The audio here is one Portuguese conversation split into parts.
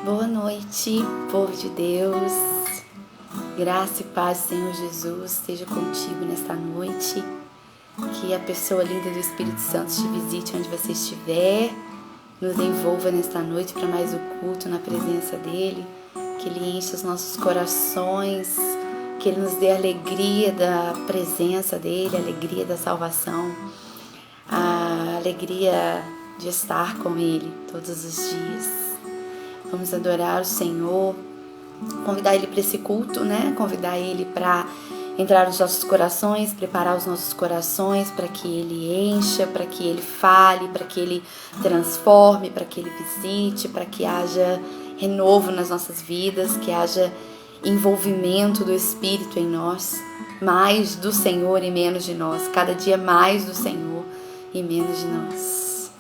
Boa noite, povo de Deus. Graça e paz do Senhor Jesus esteja contigo nesta noite. Que a pessoa linda do Espírito Santo te visite onde você estiver. Nos envolva nesta noite para mais um culto na presença dEle. Que Ele enche os nossos corações. Que Ele nos dê a alegria da presença dEle, a alegria da salvação. A alegria de estar com Ele todos os dias. Vamos adorar o Senhor, convidar Ele para esse culto, Convidar Ele para entrar nos nossos corações, preparar os nossos corações para que Ele encha, para que Ele fale, para que Ele transforme, para que Ele visite, para que haja renovo nas nossas vidas, que haja envolvimento do Espírito em nós, mais do Senhor e menos de nós, cada dia mais do Senhor e menos de nós.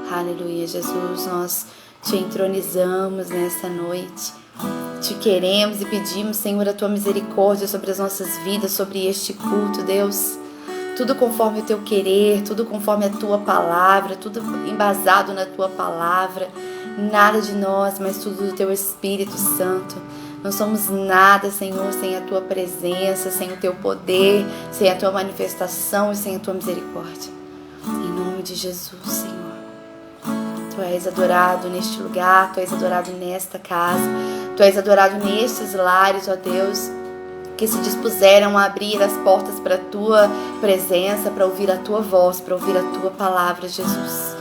Aleluia, Jesus, nós te entronizamos nessa noite, te queremos e pedimos, Senhor, a tua misericórdia sobre as nossas vidas, sobre este culto, Deus. Tudo conforme o teu querer, tudo conforme a tua palavra, tudo embasado na tua palavra. Nada de nós, mas tudo do teu Espírito Santo. Não somos nada, Senhor, sem a tua presença, sem o teu poder, sem a tua manifestação e sem a tua misericórdia. Em nome de Jesus, Senhor. Tu és adorado neste lugar, Tu és adorado nesta casa, Tu és adorado nestes lares, ó Deus, que se dispuseram a abrir as portas para a Tua presença, para ouvir a Tua voz, para ouvir a Tua palavra, Jesus.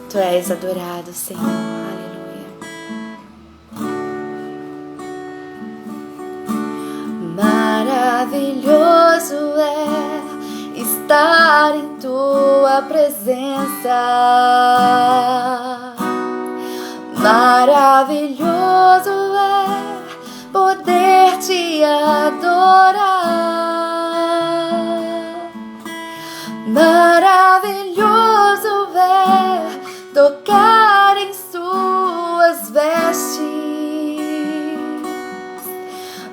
Tu és adorado, Senhor. Aleluia. Maravilhoso é estar em Tua presença. Maravilhoso é poder Te adorar. Maravilhoso é tocar em Suas vestes.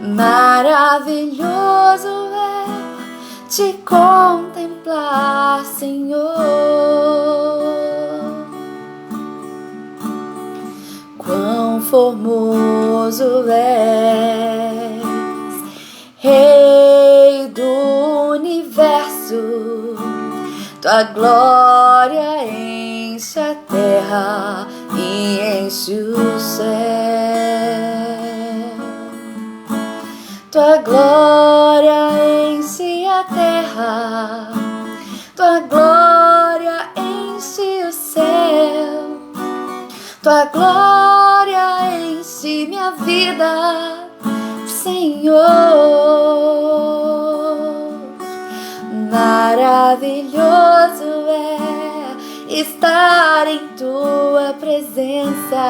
Maravilhoso é Te contemplar, Senhor. Quão formoso és, Rei do universo. Tua glória enche a terra e enche o céu. Tua glória enche a terra, Tua glória enche o céu. Tua glória enche minha vida, Senhor. Maravilhoso é estar em Tua presença.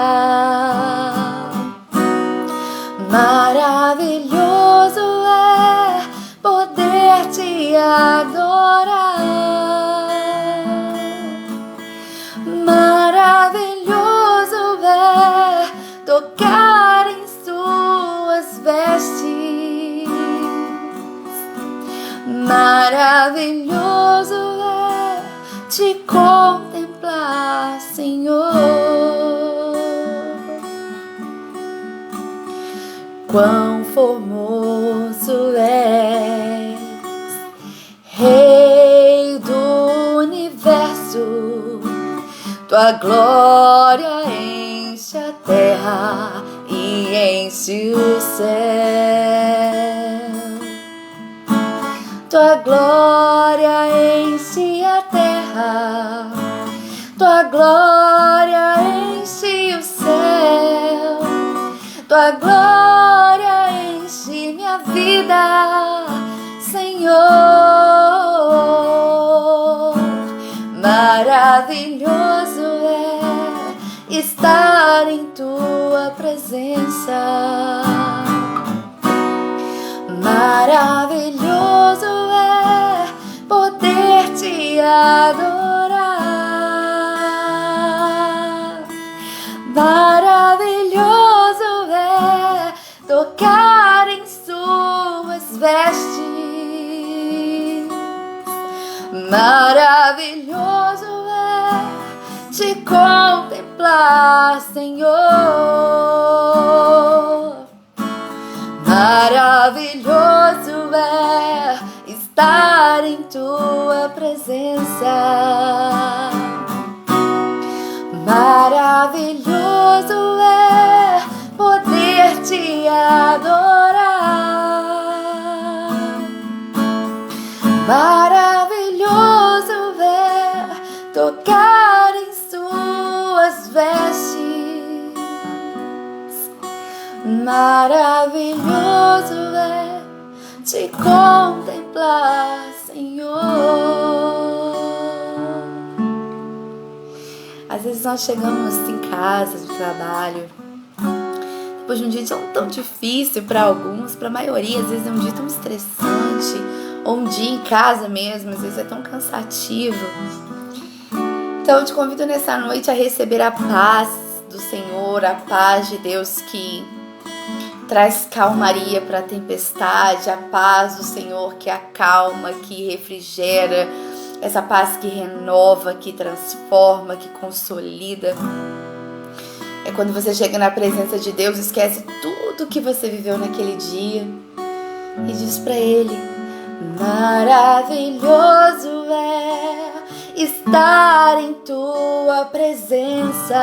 Maravilhoso é poder Te adorar. Maravilhoso é tocar em Suas vestes. Maravilhoso é Te contemplar, Senhor. Quão formoso és, Rei do universo. Tua glória enche a terra e enche o céu. Tua glória enche a terra, Tua glória enche o céu. Tua glória enche minha vida, Senhor. Maravilhoso é estar em Tua presença. Maravilhoso é poder Te adorar. Maravilhoso é tocar em Suas vestes. Maravilhoso é Te contemplar, Senhor. Maravilhoso é estar em tua presença. Maravilhoso é poder te adorar. Maravilhoso é tocar em suas vestes. Maravilhoso é te contemplar, Senhor. Às vezes nós chegamos em casa, do trabalho, depois de um dia tão difícil para alguns, para a maioria, às vezes é um dia tão estressante, ou um dia em casa mesmo, às vezes é tão cansativo. Então eu te convido nessa noite a receber a paz do Senhor, a paz de Deus que traz calmaria para a tempestade, a paz do Senhor que acalma, que refrigera, essa paz que renova, que transforma, que consolida. É quando você chega na presença de Deus, esquece tudo que você viveu naquele dia e diz para Ele: maravilhoso é estar em tua presença.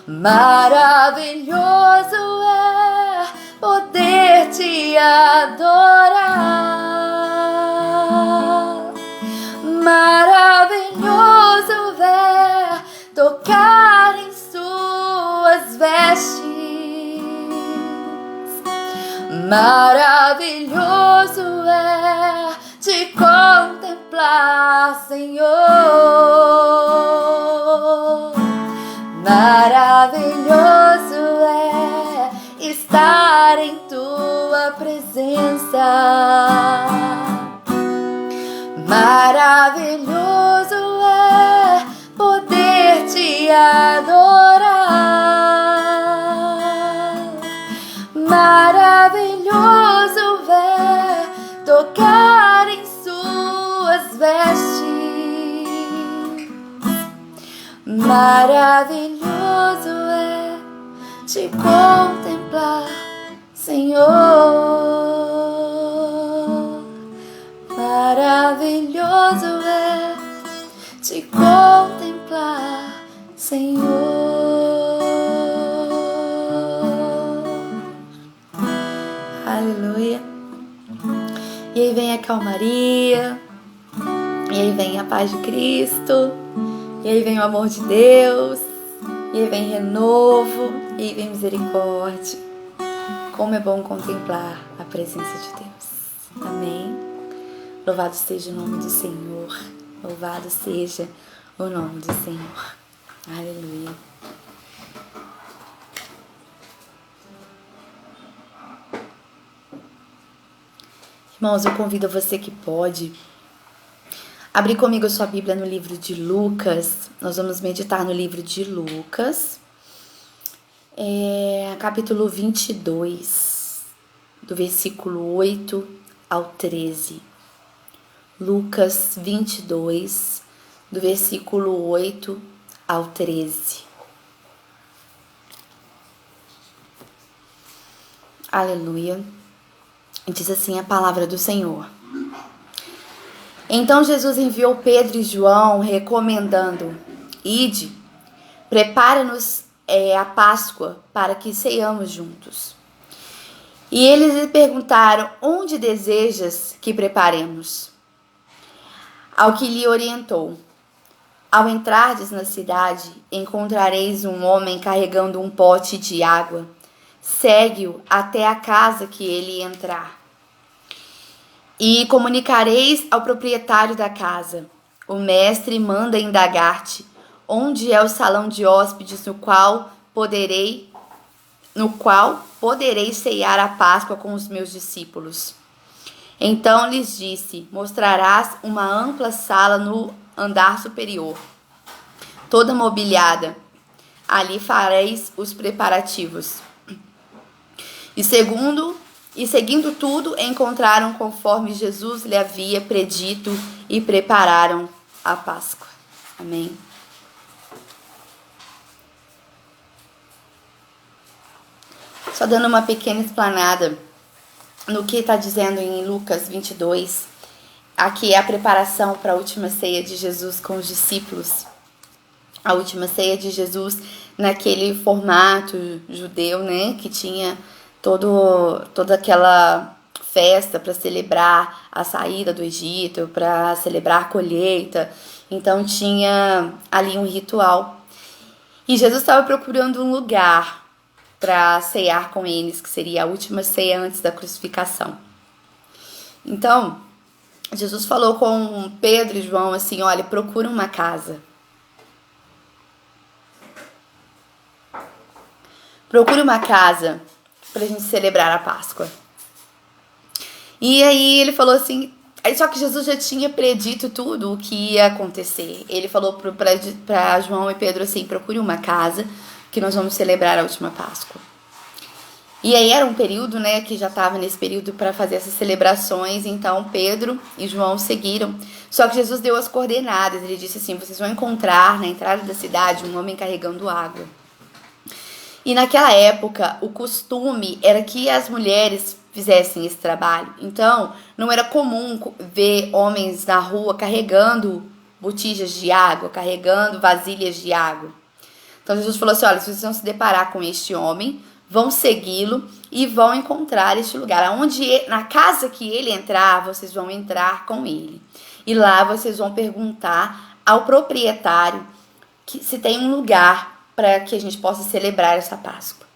Maravilhoso é poder te adorar. Maravilhoso é tocar em suas vestes. Maravilhoso é te contemplar, Senhor. Maravilhoso é estar em tua presença. Maravilhoso é poder te adorar. Maravilhoso é tocar em suas vestes. Maravilhoso é te contemplar, Senhor. Maravilhoso é te contemplar, Senhor. Aleluia. E aí vem a calmaria, e aí vem a paz de Cristo, e aí vem o amor de Deus, e aí vem renovo, e aí vem misericórdia. Como é bom contemplar a presença de Deus. Amém. Louvado seja o nome do Senhor. Louvado seja o nome do Senhor. Aleluia. Irmãos, eu convido você que pode abrir comigo a sua Bíblia no livro de Lucas. Nós vamos meditar no livro de Lucas, capítulo 22, do versículo 8 ao 13. Lucas 22, do versículo 8 ao 13. Aleluia. Diz assim a palavra do Senhor. Então Jesus enviou Pedro e João, recomendando: Ide, prepara-nos a Páscoa para que ceiamos juntos. E eles lhe perguntaram: onde desejas que preparemos? Ao que lhe orientou: ao entrardes na cidade, encontrareis um homem carregando um pote de água. Segue-o até a casa que ele entrar. E comunicareis ao proprietário da casa: o mestre manda indagar-te onde é o salão de hóspedes no qual poderei ceiar a Páscoa com os meus discípulos. Então lhes disse: mostrarás uma ampla sala no andar superior, toda mobiliada. Ali fareis os preparativos. E seguindo tudo, encontraram conforme Jesus lhe havia predito e prepararam a Páscoa. Amém. Só dando uma pequena explanada no que está dizendo em Lucas 22, aqui é a preparação para a última ceia de Jesus com os discípulos. A última ceia de Jesus naquele formato judeu, né, que tinha toda aquela festa para celebrar a saída do Egito, para celebrar a colheita. Então tinha ali um ritual. E Jesus estava procurando um lugar para ceiar com eles, que seria a última ceia antes da crucificação. Então, Jesus falou com Pedro e João assim: olha, procura uma casa. Procure uma casa pra gente celebrar a Páscoa. E aí ele falou assim, só que Jesus já tinha predito tudo o que ia acontecer. Ele falou pra João e Pedro assim: procure uma casa que nós vamos celebrar a última Páscoa. E aí era um período, né, que já estava nesse período para fazer essas celebrações. Então Pedro e João seguiram. Só que Jesus deu as coordenadas. Ele disse assim: vocês vão encontrar na entrada da cidade um homem carregando água. E naquela época, o costume era que as mulheres fizessem esse trabalho. Então, não era comum ver homens na rua carregando botijas de água, carregando vasilhas de água. Então, Jesus falou assim: olha, vocês vão se deparar com este homem, vão segui-lo e vão encontrar este lugar. Na casa que ele entrar, vocês vão entrar com ele. E lá vocês vão perguntar ao proprietário se tem um lugar para que a gente possa celebrar essa Páscoa.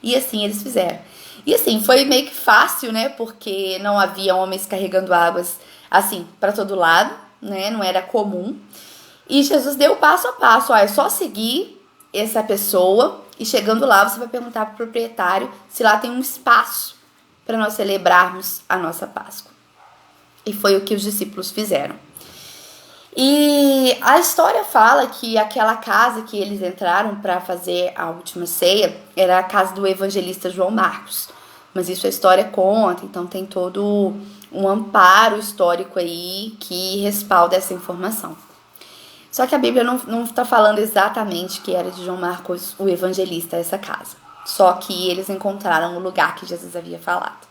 E assim eles fizeram. E assim, foi meio que fácil, né? Porque não havia homens carregando águas assim para todo lado, né? Não era comum. E Jesus deu passo a passo. Ó, é só seguir essa pessoa e chegando lá você vai perguntar para o proprietário se lá tem um espaço para nós celebrarmos a nossa Páscoa. E foi o que os discípulos fizeram. E a história fala que aquela casa que eles entraram para fazer a última ceia era a casa do evangelista João Marcos. Mas isso a história conta, então tem todo um amparo histórico aí que respalda essa informação. Só que a Bíblia não está falando exatamente que era de João Marcos, o evangelista, essa casa. Só que eles encontraram o lugar que Jesus havia falado.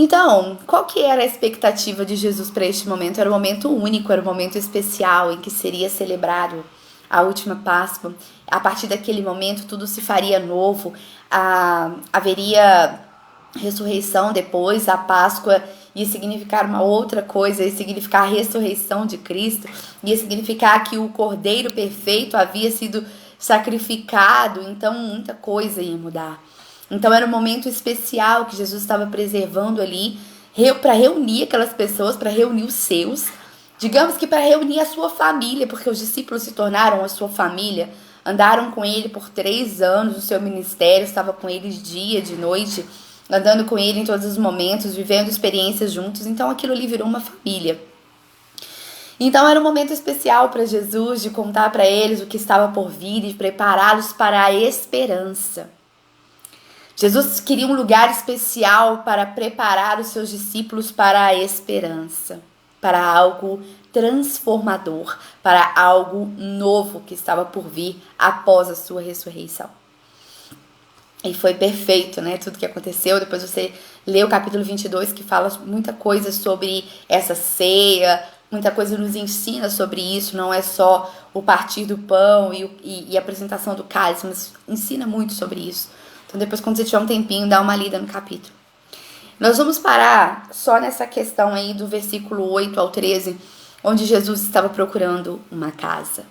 Então, qual que era a expectativa de Jesus para este momento? Era um momento único, era um momento especial em que seria celebrado a última Páscoa. A partir daquele momento, tudo se faria novo. Haveria ressurreição depois. A Páscoa ia significar uma outra coisa, ia significar a ressurreição de Cristo. Ia significar que o Cordeiro perfeito havia sido sacrificado. Então, muita coisa ia mudar. Então era um momento especial que Jesus estava preservando ali para reunir aquelas pessoas, para reunir os seus. Digamos que para reunir a sua família, porque os discípulos se tornaram a sua família. Andaram com ele por 3 anos no seu ministério, estava com eles dia, de noite, andando com ele em todos os momentos, vivendo experiências juntos. Então aquilo ali virou uma família. Então era um momento especial para Jesus de contar para eles o que estava por vir e de prepará-los para a esperança. Jesus queria um lugar especial para preparar os seus discípulos para a esperança, para algo transformador, para algo novo que estava por vir após a sua ressurreição. E foi perfeito, né? Tudo que aconteceu. Depois você lê o capítulo 22, que fala muita coisa sobre essa ceia, muita coisa nos ensina sobre isso. Não é só o partir do pão e a apresentação do cálice, mas ensina muito sobre isso. Então depois, quando você tiver um tempinho, dá uma lida no capítulo. Nós vamos parar só nessa questão aí do versículo 8 ao 13, onde Jesus estava procurando uma casa.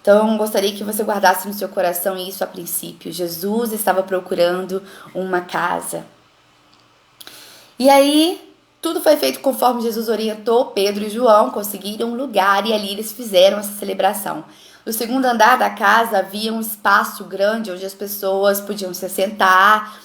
Então eu gostaria que você guardasse no seu coração isso a princípio. Jesus estava procurando uma casa. E aí, tudo foi feito conforme Jesus orientou. Pedro e João conseguiram um lugar e ali eles fizeram essa celebração. No segundo andar da casa havia um espaço grande onde as pessoas podiam se assentar.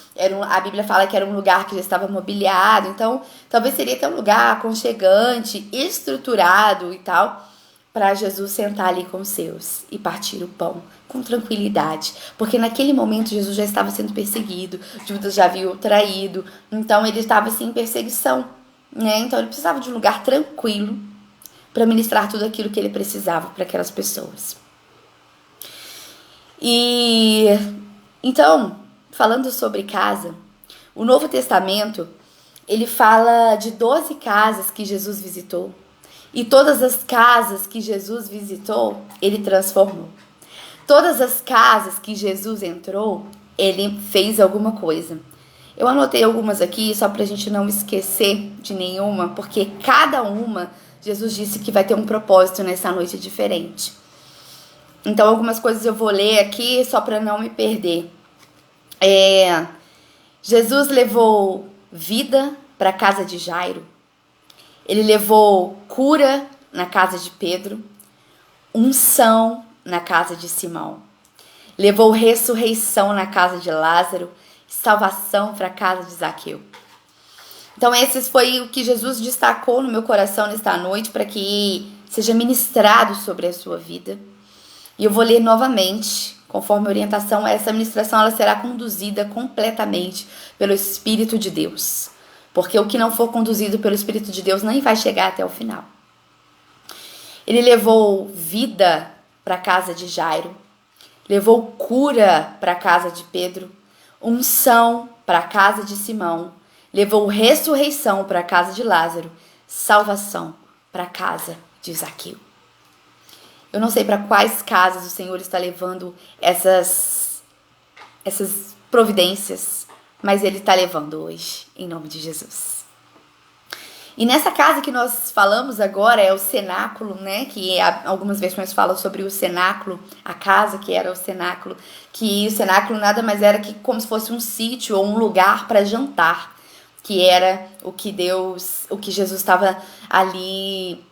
A Bíblia fala que era um lugar que já estava mobiliado. Então, talvez seria até um lugar aconchegante, estruturado e tal, para Jesus sentar ali com os seus e partir o pão com tranquilidade. Porque naquele momento Jesus já estava sendo perseguido, Judas já havia o traído. Então, ele estava assim, em perseguição, né? Então, ele precisava de um lugar tranquilo para ministrar tudo aquilo que ele precisava para aquelas pessoas. E então, falando sobre casa, o Novo Testamento, ele fala de 12 casas que Jesus visitou. E todas as casas que Jesus visitou, ele transformou. Todas as casas que Jesus entrou, ele fez alguma coisa. Eu anotei algumas aqui só pra gente não esquecer de nenhuma, porque cada uma, Jesus disse que vai ter um propósito nessa noite diferente. Então, algumas coisas eu vou ler aqui só pra não me perder. Jesus levou vida para a casa de Jairo. Ele levou cura na casa de Pedro, unção na casa de Simão. Levou ressurreição na casa de Lázaro, salvação para a casa de Zaqueu. Então, esses foi o que Jesus destacou no meu coração nesta noite para que seja ministrado sobre a sua vida. E eu vou ler novamente, conforme a orientação, essa ministração ela será conduzida completamente pelo Espírito de Deus. Porque o que não for conduzido pelo Espírito de Deus nem vai chegar até o final. Ele levou vida para a casa de Jairo, levou cura para a casa de Pedro, unção para a casa de Simão, levou ressurreição para a casa de Lázaro, salvação para a casa de Zaqueu. Eu não sei para quais casas o Senhor está levando essas providências, mas Ele está levando hoje, em nome de Jesus. E nessa casa que nós falamos agora é o cenáculo, né? Que algumas versões falam sobre o cenáculo, a casa que era o cenáculo, que o cenáculo nada mais era que como se fosse um sítio ou um lugar para jantar, que era o que Jesus estava ali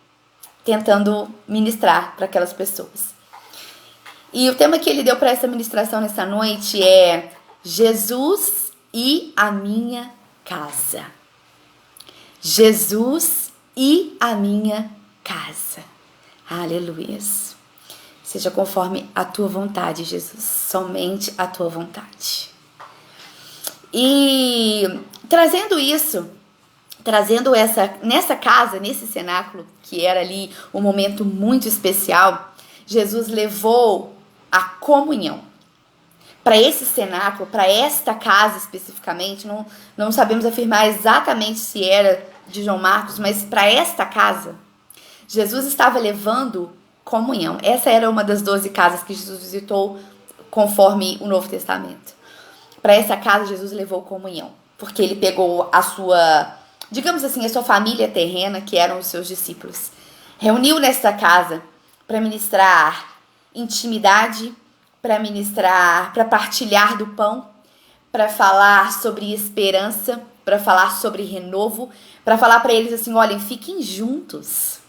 tentando ministrar para aquelas pessoas. E o tema que ele deu para essa ministração nessa noite é Jesus e a minha casa. Jesus e a minha casa. Aleluias. Seja conforme a tua vontade, Jesus. Somente a tua vontade. E trazendo nessa casa, nesse cenáculo, que era ali um momento muito especial, Jesus levou a comunhão. Para esse cenáculo, para esta casa especificamente, não sabemos afirmar exatamente se era de João Marcos, mas para esta casa, Jesus estava levando comunhão. Essa era uma das 12 casas que Jesus visitou conforme o Novo Testamento. Para essa casa, Jesus levou comunhão, porque ele pegou a sua, digamos assim, a sua família terrena, que eram os seus discípulos, reuniu nesta casa para ministrar intimidade, para partilhar do pão, para falar sobre esperança, para falar sobre renovo, para falar para eles assim, olhem, fiquem juntos.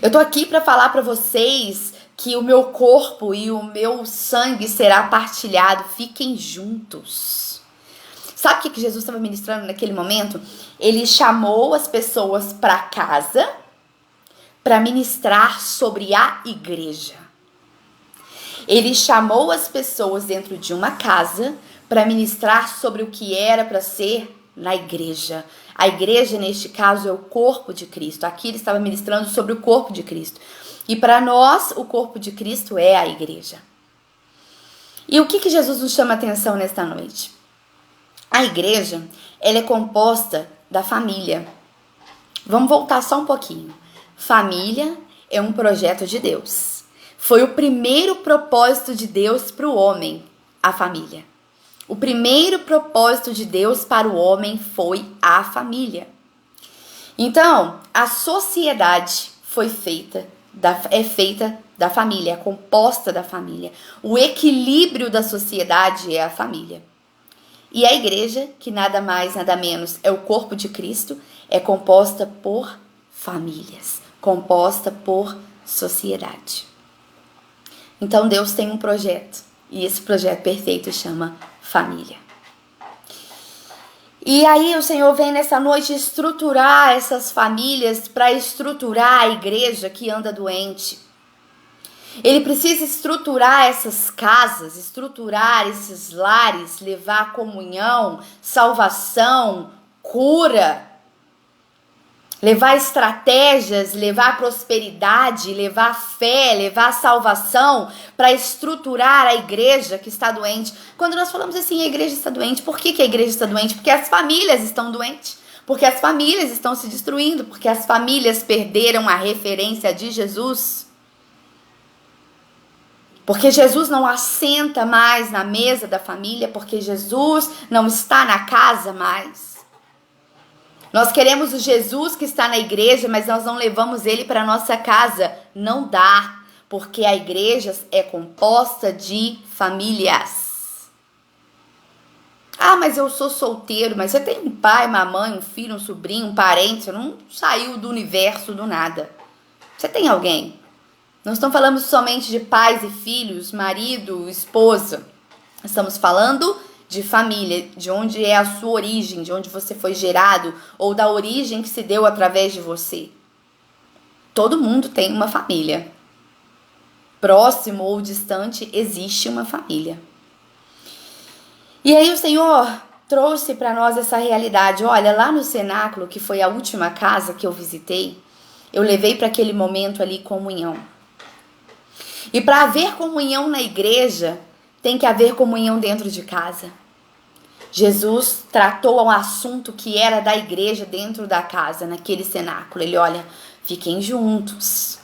Eu tô aqui para falar para vocês que o meu corpo e o meu sangue será partilhado, fiquem juntos. Sabe o que Jesus estava ministrando naquele momento? Ele chamou as pessoas para casa para ministrar sobre a igreja. Ele chamou as pessoas dentro de uma casa para ministrar sobre o que era para ser na igreja. A igreja, neste caso, é o corpo de Cristo. Aqui ele estava ministrando sobre o corpo de Cristo. E para nós, o corpo de Cristo é a igreja. E o que Jesus nos chama a atenção nesta noite? A igreja, ela é composta da família. Vamos voltar só um pouquinho. Família é um projeto de Deus. Foi o primeiro propósito de Deus para o homem, a família. O primeiro propósito de Deus para o homem foi a família. Então, a sociedade é feita da família, é composta da família. O equilíbrio da sociedade é a família. E a igreja, que nada mais, nada menos é o corpo de Cristo, é composta por famílias, composta por sociedade. Então Deus tem um projeto, e esse projeto perfeito chama família. E aí o Senhor vem nessa noite estruturar essas famílias para estruturar a igreja que anda doente. Ele precisa estruturar essas casas, estruturar esses lares, levar comunhão, salvação, cura. levar estratégias, levar prosperidade, levar fé, levar salvação para estruturar a igreja que está doente. Quando nós falamos assim, a igreja está doente, por que a igreja está doente? Porque as famílias estão doentes, porque as famílias estão se destruindo, porque as famílias perderam a referência de Jesus. Porque Jesus não assenta mais na mesa da família, porque Jesus não está na casa mais. Nós queremos o Jesus que está na igreja, mas nós não levamos ele para a nossa casa. Não dá, porque a igreja é composta de famílias. Ah, mas eu sou solteiro, mas você tem um pai, uma mãe, um filho, um sobrinho, um parente, você não saiu do universo do nada. Você tem alguém. Não estamos falando somente de pais e filhos, marido, esposa. Estamos falando de família, de onde é a sua origem, de onde você foi gerado, ou da origem que se deu através de você. Todo mundo tem uma família. Próximo ou distante, existe uma família. E aí o Senhor trouxe para nós essa realidade. Olha, lá no cenáculo, que foi a última casa que eu visitei, eu levei para aquele momento ali comunhão. E para haver comunhão na igreja, tem que haver comunhão dentro de casa. Jesus tratou um assunto que era da igreja dentro da casa, naquele cenáculo. Ele, olha, fiquem juntos,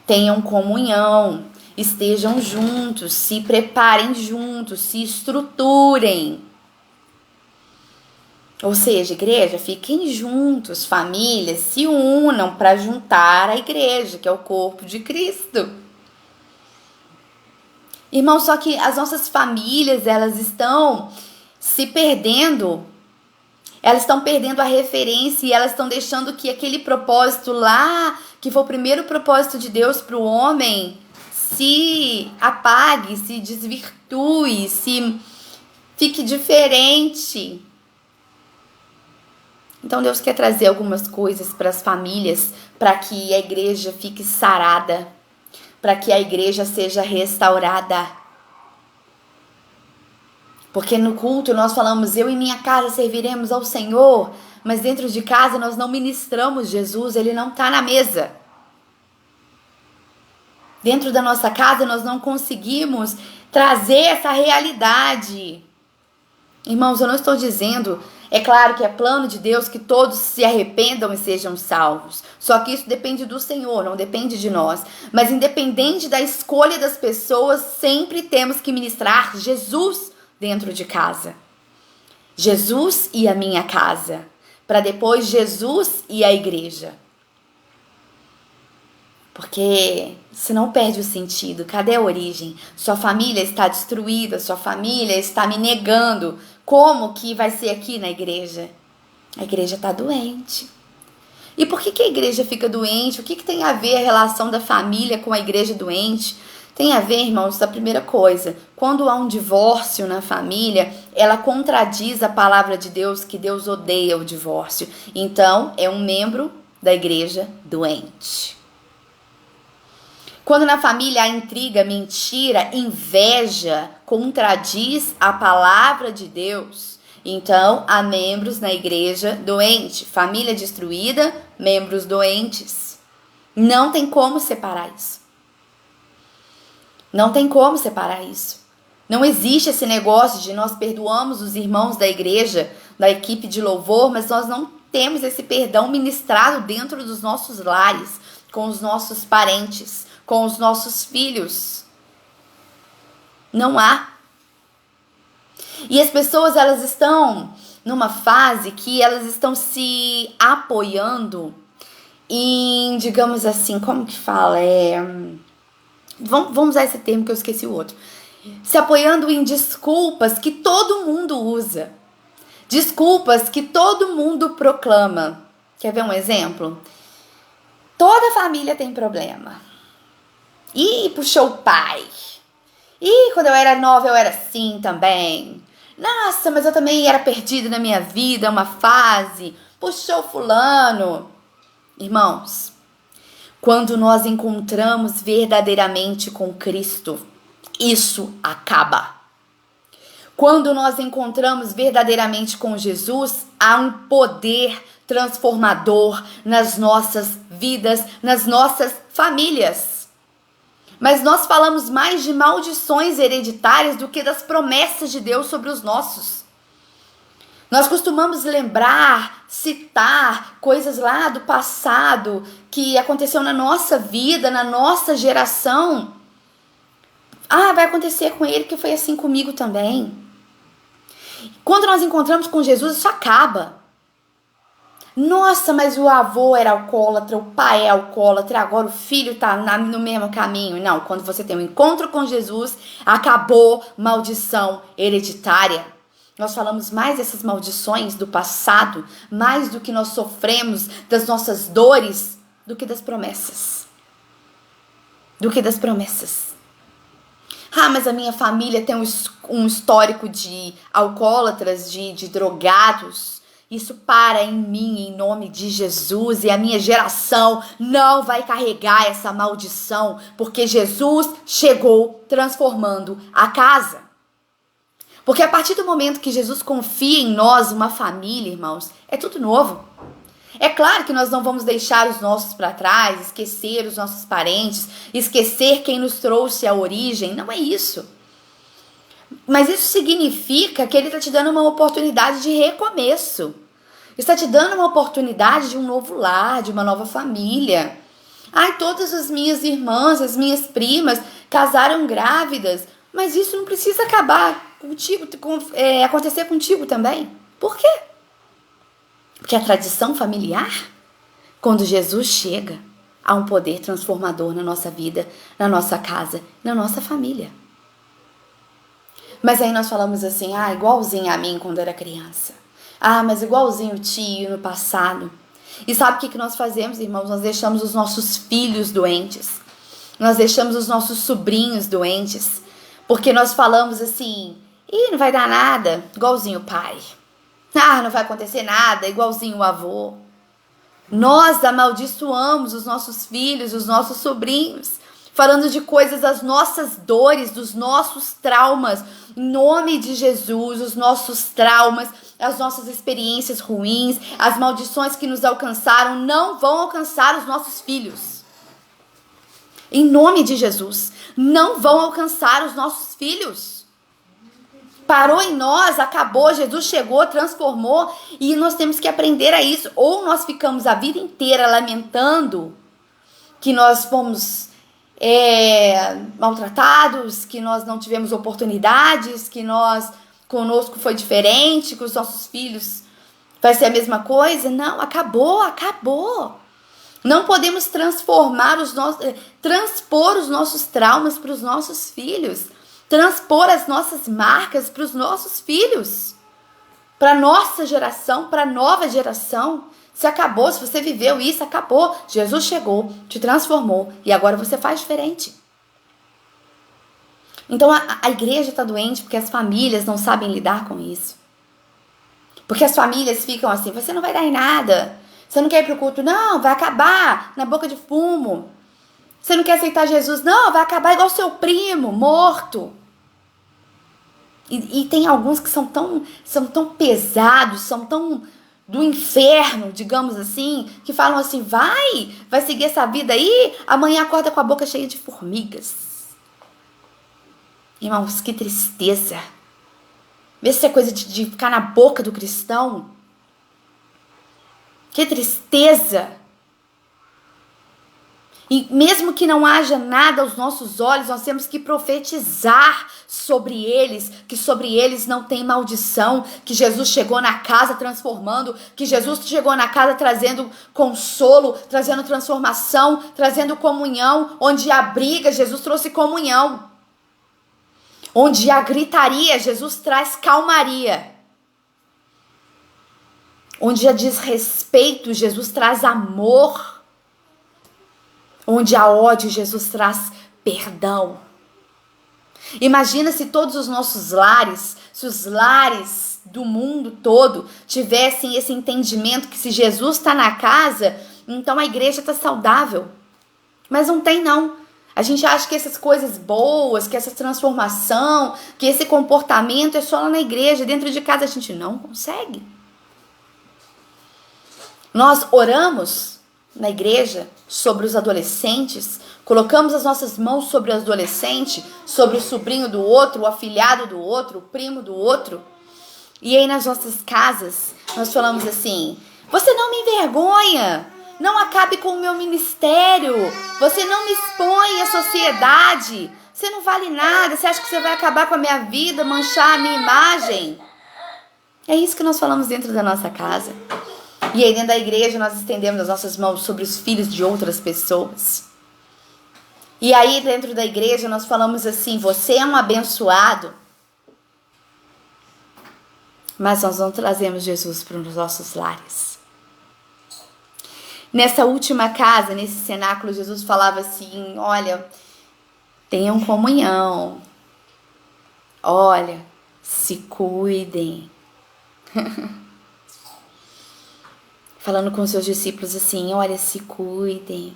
tenham comunhão, estejam juntos, se preparem juntos, se estruturem. Ou seja, igreja, fiquem juntos, famílias, se unam para juntar a igreja, que é o corpo de Cristo. Irmão, só que as nossas famílias, elas estão se perdendo, elas estão perdendo a referência e elas estão deixando que aquele propósito lá, que foi o primeiro propósito de Deus para o homem, se apague, se desvirtue, se fique diferente. Então Deus quer trazer algumas coisas para as famílias, para que a igreja fique sarada, para que a igreja seja restaurada. Porque no culto nós falamos, eu e minha casa serviremos ao Senhor, mas dentro de casa nós não ministramos Jesus, ele não está na mesa. Dentro da nossa casa nós não conseguimos trazer essa realidade. Irmãos, eu não estou dizendo, é claro que é plano de Deus que todos se arrependam e sejam salvos. Só que isso depende do Senhor, não depende de nós. Mas independente da escolha das pessoas, sempre temos que ministrar Jesus dentro de casa. Jesus e a minha casa. Para depois Jesus e a igreja. Porque senão perde o sentido. Cadê a origem? Sua família está destruída, sua família está me negando. Como que vai ser aqui na igreja? A igreja está doente. E por que a igreja fica doente? O que tem a ver a relação da família com a igreja doente? Tem a ver, irmãos, da primeira coisa. Quando há um divórcio na família, ela contradiz a palavra de Deus, que Deus odeia o divórcio. Então, é um membro da igreja doente. Quando na família há intriga, mentira, inveja, contradiz a palavra de Deus. Então, há membros na igreja doente. Família destruída, membros doentes. Não tem como separar isso. Não tem como separar isso. Não existe esse negócio de nós perdoamos os irmãos da igreja, da equipe de louvor, mas nós não temos esse perdão ministrado dentro dos nossos lares, com os nossos parentes, com os nossos filhos. Não há. E as pessoas, elas estão numa fase que elas estão se apoiando em, digamos assim, como que fala? Vamos usar esse termo que eu esqueci o outro. Se apoiando em desculpas que todo mundo usa. Desculpas que todo mundo proclama. Quer ver um exemplo? Toda família tem problema. Ih, puxou o pai. Ih, quando eu era nova eu era assim também. Nossa, mas eu também era perdida na minha vida, uma fase. Puxou fulano. Irmãos, quando nós encontramos verdadeiramente com Cristo, isso acaba. Quando nós encontramos verdadeiramente com Jesus, há um poder transformador nas nossas vidas, nas nossas famílias. Mas nós falamos mais de maldições hereditárias do que das promessas de Deus sobre os nossos. Nós costumamos lembrar, citar coisas lá do passado que aconteceu na nossa vida, na nossa geração. Ah, vai acontecer com ele que foi assim comigo também. Quando nós encontramos com Jesus, isso acaba. Nossa, mas o avô era alcoólatra, o pai é alcoólatra, agora o filho está no mesmo caminho. Não, quando você tem um encontro com Jesus, acabou maldição hereditária. Nós falamos mais dessas maldições do passado, mais do que nós sofremos, das nossas dores, do que das promessas. Ah, mas a minha família tem um histórico de alcoólatras, de drogados. Isso para em mim, em nome de Jesus, e a minha geração não vai carregar essa maldição, porque Jesus chegou transformando a casa. Porque a partir do momento que Jesus confia em nós, uma família, irmãos, é tudo novo. É claro que nós não vamos deixar os nossos para trás, esquecer os nossos parentes, esquecer quem nos trouxe a origem, não é isso. Mas isso significa que ele está te dando uma oportunidade de recomeço. Está te dando uma oportunidade de um novo lar, de uma nova família. Ai, todas as minhas irmãs, as minhas primas casaram grávidas, mas isso não precisa acabar contigo, acontecer contigo também. Por quê? Porque a tradição familiar, quando Jesus chega, há um poder transformador na nossa vida, na nossa casa, na nossa família. Mas aí nós falamos assim, igualzinho a mim quando era criança. Mas igualzinho o tio no passado. E sabe o que nós fazemos, irmãos? Nós deixamos os nossos filhos doentes. Nós deixamos os nossos sobrinhos doentes. Porque nós falamos assim, não vai dar nada, igualzinho o pai. Não vai acontecer nada, igualzinho o avô. Nós amaldiçoamos os nossos filhos, os nossos sobrinhos, falando de coisas, das nossas dores, dos nossos traumas. Em nome de Jesus, os nossos traumas, as nossas experiências ruins, as maldições que nos alcançaram, não vão alcançar os nossos filhos. Em nome de Jesus, não vão alcançar os nossos filhos. Parou em nós, acabou, Jesus chegou, transformou, e nós temos que aprender a isso. Ou nós ficamos a vida inteira lamentando que nós fomos maltratados, que nós não tivemos oportunidades, que conosco foi diferente, que os nossos filhos vai ser a mesma coisa. Não, acabou. Não podemos transpor os nossos traumas para os nossos filhos. Transpor as nossas marcas para os nossos filhos, para a nossa geração, para a nova geração. Se acabou, se você viveu isso, acabou. Jesus chegou, te transformou e agora você faz diferente. Então a igreja está doente porque as famílias não sabem lidar com isso. Porque as famílias ficam assim, você não vai dar em nada. Você não quer ir para o culto? Não, vai acabar na boca de fumo. Você não quer aceitar Jesus? Não, vai acabar igual seu primo, morto. E tem alguns que são tão pesados, são tão do inferno, digamos assim, que falam assim, vai seguir essa vida aí, amanhã acorda com a boca cheia de formigas. Irmãos, que tristeza. Vê se é coisa de ficar na boca do cristão. Que tristeza. E mesmo que não haja nada aos nossos olhos, nós temos que profetizar sobre eles, que sobre eles não tem maldição, que Jesus chegou na casa transformando, que Jesus chegou na casa trazendo consolo, trazendo transformação, trazendo comunhão. Onde há briga, Jesus trouxe comunhão. Onde há gritaria, Jesus traz calmaria. Onde há desrespeito, Jesus traz amor. Onde há ódio, Jesus traz perdão. Imagina se todos os nossos lares, se os lares do mundo todo tivessem esse entendimento que se Jesus está na casa, então a igreja está saudável. Mas não tem não. A gente acha que essas coisas boas, que essa transformação, que esse comportamento é só lá na igreja. Dentro de casa a gente não consegue. Nós oramos na igreja sobre os adolescentes, colocamos as nossas mãos sobre o adolescente, sobre o sobrinho do outro, o afilhado do outro, o primo do outro. E aí nas nossas casas nós falamos assim: você não me envergonha, não acabe com o meu ministério, você não me expõe à sociedade, você não vale nada, você acha que você vai acabar com a minha vida, manchar a minha imagem. É isso que nós falamos dentro da nossa casa. E aí dentro da igreja nós estendemos as nossas mãos sobre os filhos de outras pessoas. E aí dentro da igreja nós falamos assim: você é um abençoado. Mas nós não trazemos Jesus para os nossos lares. Nessa última casa, nesse cenáculo, Jesus falava assim: olha, tenham comunhão. Olha, se cuidem. Falando com seus discípulos assim: olha, se cuidem.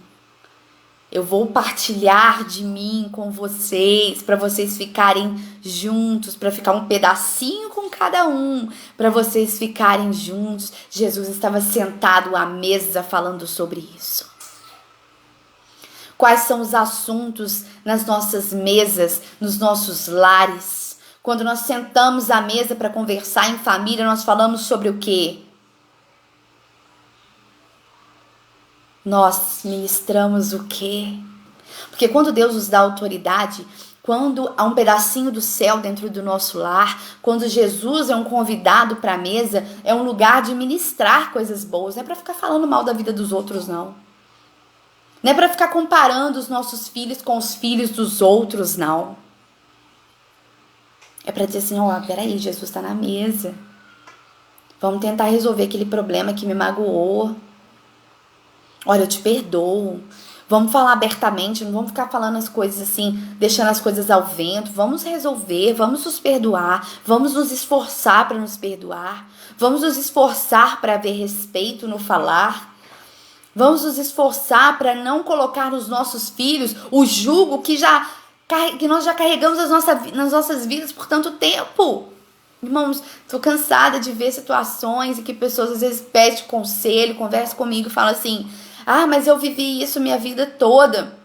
Eu vou partilhar de mim com vocês, para vocês ficarem juntos, para ficar um pedacinho com cada um, para vocês ficarem juntos. Jesus estava sentado à mesa falando sobre isso. Quais são os assuntos nas nossas mesas, nos nossos lares? Quando nós sentamos à mesa para conversar em família, nós falamos sobre o quê? Nós ministramos o quê? Porque quando Deus nos dá autoridade, quando há um pedacinho do céu dentro do nosso lar, quando Jesus é um convidado para a mesa, é um lugar de ministrar coisas boas. Não é para ficar falando mal da vida dos outros, não. Não é para ficar comparando os nossos filhos com os filhos dos outros, não. É para dizer assim: ó, peraí, Jesus está na mesa. Vamos tentar resolver aquele problema que me magoou. Olha, eu te perdoo. Vamos falar abertamente, não vamos ficar falando as coisas assim, deixando as coisas ao vento. Vamos resolver, vamos nos perdoar, vamos nos esforçar para nos perdoar. Vamos nos esforçar para haver respeito no falar. Vamos nos esforçar para não colocar nos nossos filhos o jugo que nós já carregamos nas nossas vidas por tanto tempo. Irmãos, estou cansada de ver situações em que pessoas às vezes pedem conselho, conversam comigo e falam assim: ah, mas eu vivi isso minha vida toda.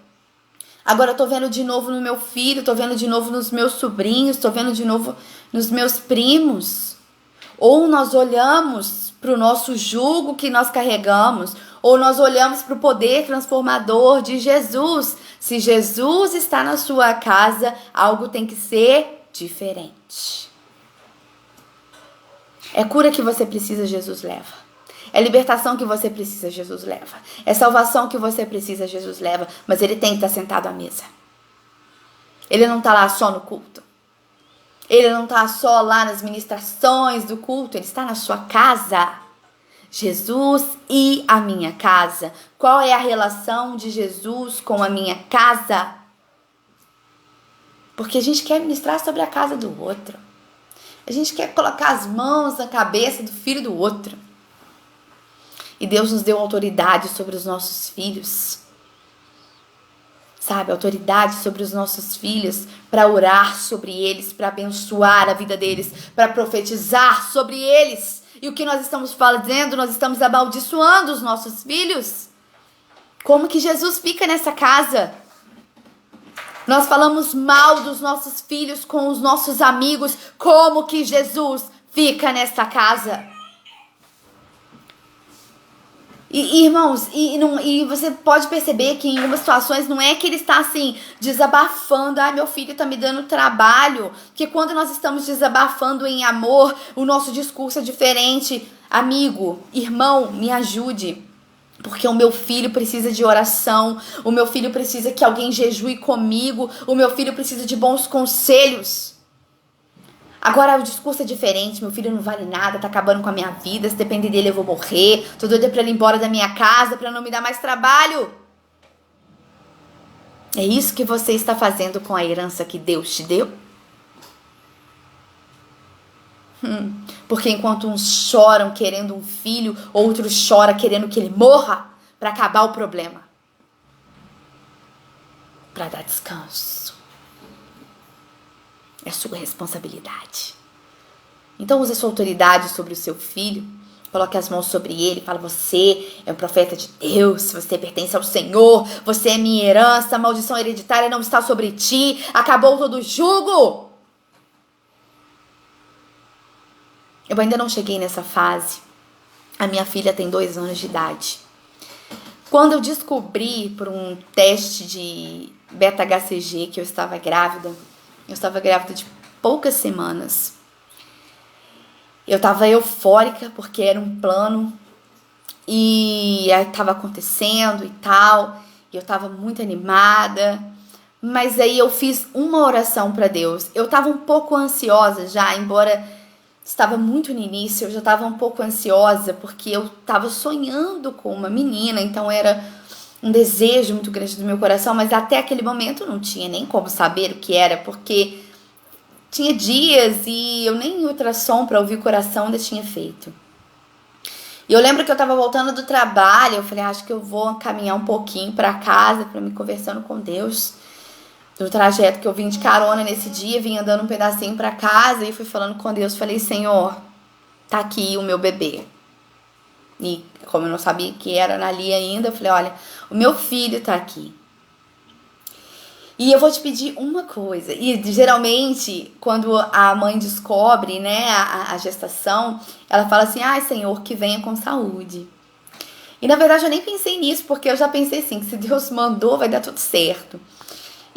Agora eu tô vendo de novo no meu filho, tô vendo de novo nos meus sobrinhos, tô vendo de novo nos meus primos. Ou nós olhamos para o nosso jugo que nós carregamos, ou nós olhamos para o poder transformador de Jesus. Se Jesus está na sua casa, algo tem que ser diferente. É cura que você precisa, Jesus leva. É libertação que você precisa, Jesus leva. É salvação que você precisa, Jesus leva. Mas ele tem que estar sentado à mesa. Ele não está lá só no culto. Ele não está só lá nas ministrações do culto. Ele está na sua casa. Jesus e a minha casa. Qual é a relação de Jesus com a minha casa? Porque a gente quer ministrar sobre a casa do outro. A gente quer colocar as mãos na cabeça do filho do outro. E Deus nos deu autoridade sobre os nossos filhos. Sabe, autoridade sobre os nossos filhos para orar sobre eles, para abençoar a vida deles, para profetizar sobre eles. E o que nós estamos fazendo? Nós estamos amaldiçoando os nossos filhos. Como que Jesus fica nessa casa? Nós falamos mal dos nossos filhos com os nossos amigos. Como que Jesus fica nessa casa? Irmãos, e você pode perceber que em algumas situações não é que ele está assim, desabafando. Ah, meu filho está me dando trabalho. Porque quando nós estamos desabafando em amor, o nosso discurso é diferente. Amigo, irmão, me ajude. Porque o meu filho precisa de oração. O meu filho precisa que alguém jejue comigo. O meu filho precisa de bons conselhos. Agora o discurso é diferente, meu filho não vale nada, tá acabando com a minha vida, se depender dele eu vou morrer, tô doida pra ele ir embora da minha casa, pra não me dar mais trabalho. É isso que você está fazendo com a herança que Deus te deu? Porque enquanto uns choram querendo um filho, outros choram querendo que ele morra pra acabar o problema. para dar descanso. É sua responsabilidade. Então use a sua autoridade sobre o seu filho. Coloque as mãos sobre ele. Fala, você é um profeta de Deus. Você pertence ao Senhor. Você é minha herança. A maldição hereditária não está sobre ti. Acabou todo o jugo. Eu ainda não cheguei nessa fase. A minha filha tem 2 anos de idade. Quando eu descobri por um teste de beta-HCG que eu estava grávida de poucas semanas. Eu estava eufórica porque era um plano e aí estava acontecendo e tal. E eu estava muito animada. Mas aí eu fiz uma oração para Deus. Eu estava um pouco ansiosa já, embora estava muito no início, eu já estava um pouco ansiosa porque eu estava sonhando com uma menina, então era um desejo muito grande do meu coração, mas até aquele momento não tinha nem como saber o que era, porque tinha dias e eu nem ultrassom para ouvir o coração ainda tinha feito. E eu lembro que eu estava voltando do trabalho, eu falei, acho que eu vou caminhar um pouquinho para casa, para me conversando com Deus. Do trajeto que eu vim de carona nesse dia, vim andando um pedacinho para casa e fui falando com Deus, falei, Senhor, tá aqui o meu bebê. E como eu não sabia que era ali ainda, eu falei, olha, o meu filho tá aqui. E eu vou te pedir uma coisa. E geralmente, quando a mãe descobre, né, a gestação, ela fala assim, ai, Senhor, que venha com saúde. E na verdade eu nem pensei nisso, porque eu já pensei assim, que se Deus mandou, vai dar tudo certo.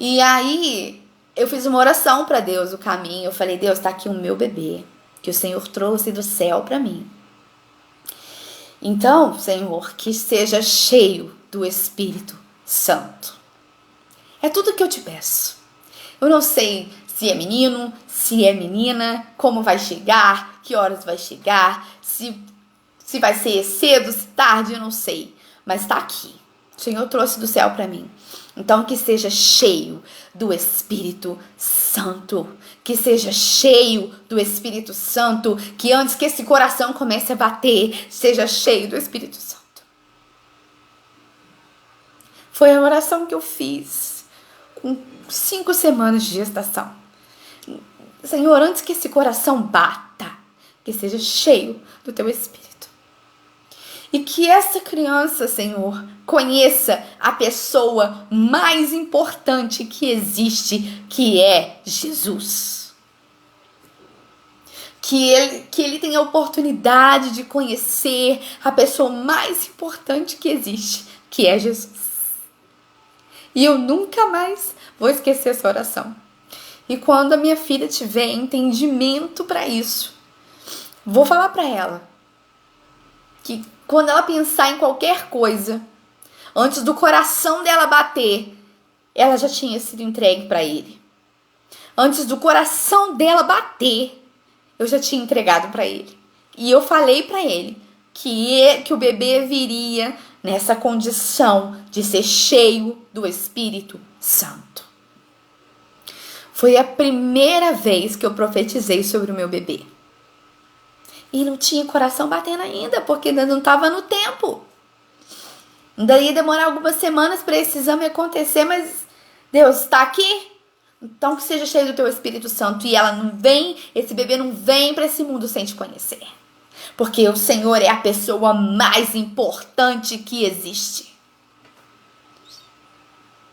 E aí eu fiz uma oração para Deus, o caminho. Eu falei, Deus, tá aqui o meu bebê, que o Senhor trouxe do céu para mim. Então, Senhor, que seja cheio do Espírito Santo. É tudo que eu te peço. Eu não sei se é menino, se é menina, como vai chegar, que horas vai chegar, se vai ser cedo, se tarde, eu não sei. Mas tá aqui. O Senhor trouxe do céu para mim. Então, que seja cheio do Espírito Santo. Que seja cheio do Espírito Santo. Que antes que esse coração comece a bater, seja cheio do Espírito Santo. Foi a oração que eu fiz com 5 semanas de gestação. Senhor, antes que esse coração bata, que seja cheio do teu Espírito. E que essa criança, Senhor, conheça a pessoa mais importante que existe, que é Jesus. Que ele tenha a oportunidade de conhecer a pessoa mais importante que existe, que é Jesus. E eu nunca mais vou esquecer essa oração. E quando a minha filha tiver entendimento para isso, vou falar para ela que quando ela pensar em qualquer coisa, antes do coração dela bater, ela já tinha sido entregue para ele. Antes do coração dela bater, eu já tinha entregado para ele. E eu falei para ele que o bebê viria nessa condição de ser cheio do Espírito Santo. Foi a primeira vez que eu profetizei sobre o meu bebê. E não tinha coração batendo ainda, porque ainda não estava no tempo. Ainda ia demorar algumas semanas para esse exame acontecer, mas Deus está aqui. Então que seja cheio do teu Espírito Santo. E esse bebê não vem para esse mundo sem te conhecer. Porque o Senhor é a pessoa mais importante que existe.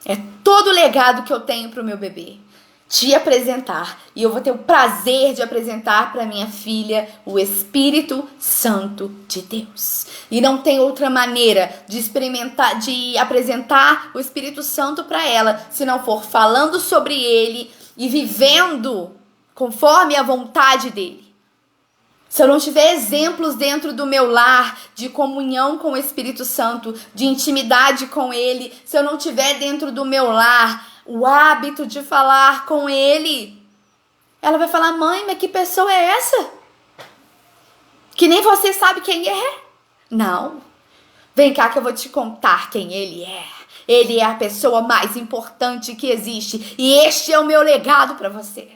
É todo o legado que eu tenho para o meu bebê. Te apresentar, e eu vou ter o prazer de apresentar para minha filha o Espírito Santo de Deus. E não tem outra maneira de experimentar, de apresentar o Espírito Santo para ela, se não for falando sobre ele e vivendo conforme a vontade dele. Se eu não tiver exemplos dentro do meu lar de comunhão com o Espírito Santo, de intimidade com ele, se eu não tiver dentro do meu lar o hábito de falar com ele, ela vai falar, mãe, mas que pessoa é essa? Que nem você sabe quem é? Não. Vem cá que eu vou te contar quem ele é. Ele é a pessoa mais importante que existe. E este é o meu legado para você.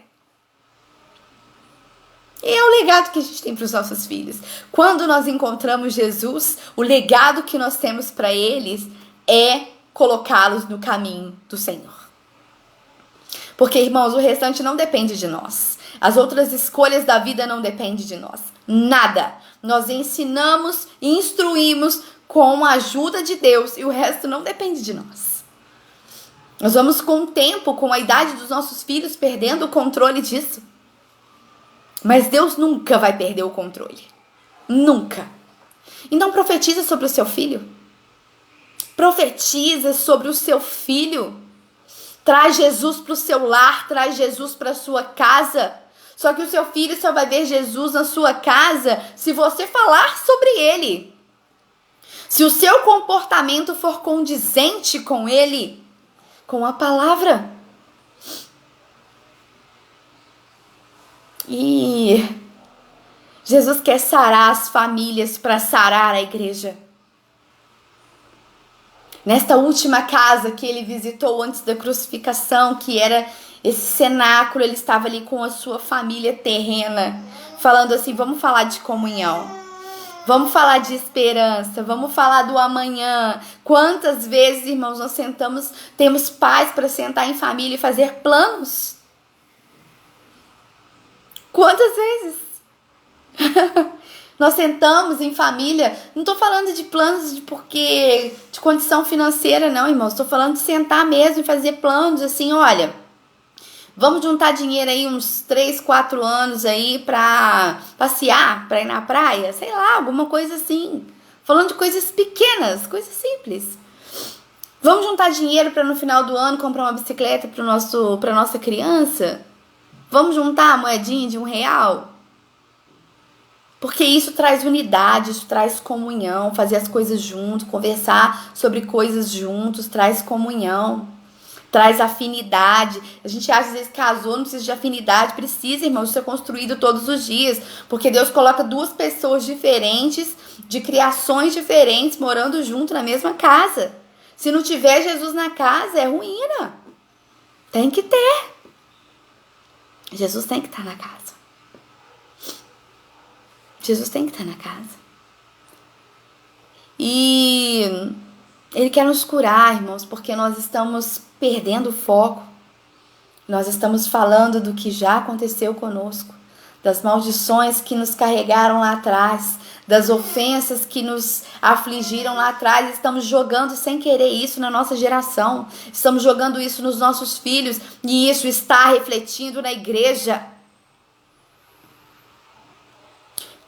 E é o legado que a gente tem para os nossos filhos. Quando nós encontramos Jesus, o legado que nós temos para eles é colocá-los no caminho do Senhor. Porque, irmãos, o restante não depende de nós. As outras escolhas da vida não dependem de nós. Nada. Nós ensinamos e instruímos com a ajuda de Deus e o resto não depende de nós. Nós vamos com o tempo, com a idade dos nossos filhos, perdendo o controle disso. Mas Deus nunca vai perder o controle. Nunca. Então profetiza sobre o seu filho. Profetiza sobre o seu filho. Traz Jesus para o seu lar, traz Jesus para a sua casa. Só que o seu filho só vai ver Jesus na sua casa se você falar sobre ele. Se o seu comportamento for condizente com ele, com a palavra. E Jesus quer sarar as famílias para sarar a igreja. Nesta última casa que ele visitou antes da crucificação, que era esse cenáculo, ele estava ali com a sua família terrena, falando assim, vamos falar de comunhão, vamos falar de esperança, vamos falar do amanhã. Quantas vezes, irmãos, nós sentamos, temos paz para sentar em família e fazer planos? Quantas vezes? Nós sentamos em família, não estou falando de planos de condição financeira não, irmãos, estou falando de sentar mesmo e fazer planos assim, olha, vamos juntar dinheiro aí uns 3, 4 anos aí para passear, para ir na praia, sei lá, alguma coisa assim, falando de coisas pequenas, coisas simples. Vamos juntar dinheiro para no final do ano comprar uma bicicleta para nossa criança? Vamos juntar a moedinha de R$1? Porque isso traz unidade, isso traz comunhão, fazer as coisas juntos, conversar sobre coisas juntos, traz comunhão, traz afinidade. A gente acha, às vezes, casou, não precisa de afinidade, precisa, irmãos, ser construído todos os dias, porque Deus coloca duas pessoas diferentes, de criações diferentes, morando junto na mesma casa. Se não tiver Jesus na casa, é ruína. Tem que ter. Jesus tem que estar na casa. Jesus tem que estar na casa. E Ele quer nos curar, irmãos, porque nós estamos perdendo o foco. Nós estamos falando do que já aconteceu conosco, das maldições que nos carregaram lá atrás, das ofensas que nos afligiram lá atrás. Estamos jogando sem querer isso na nossa geração. Estamos jogando isso nos nossos filhos e isso está refletindo na igreja.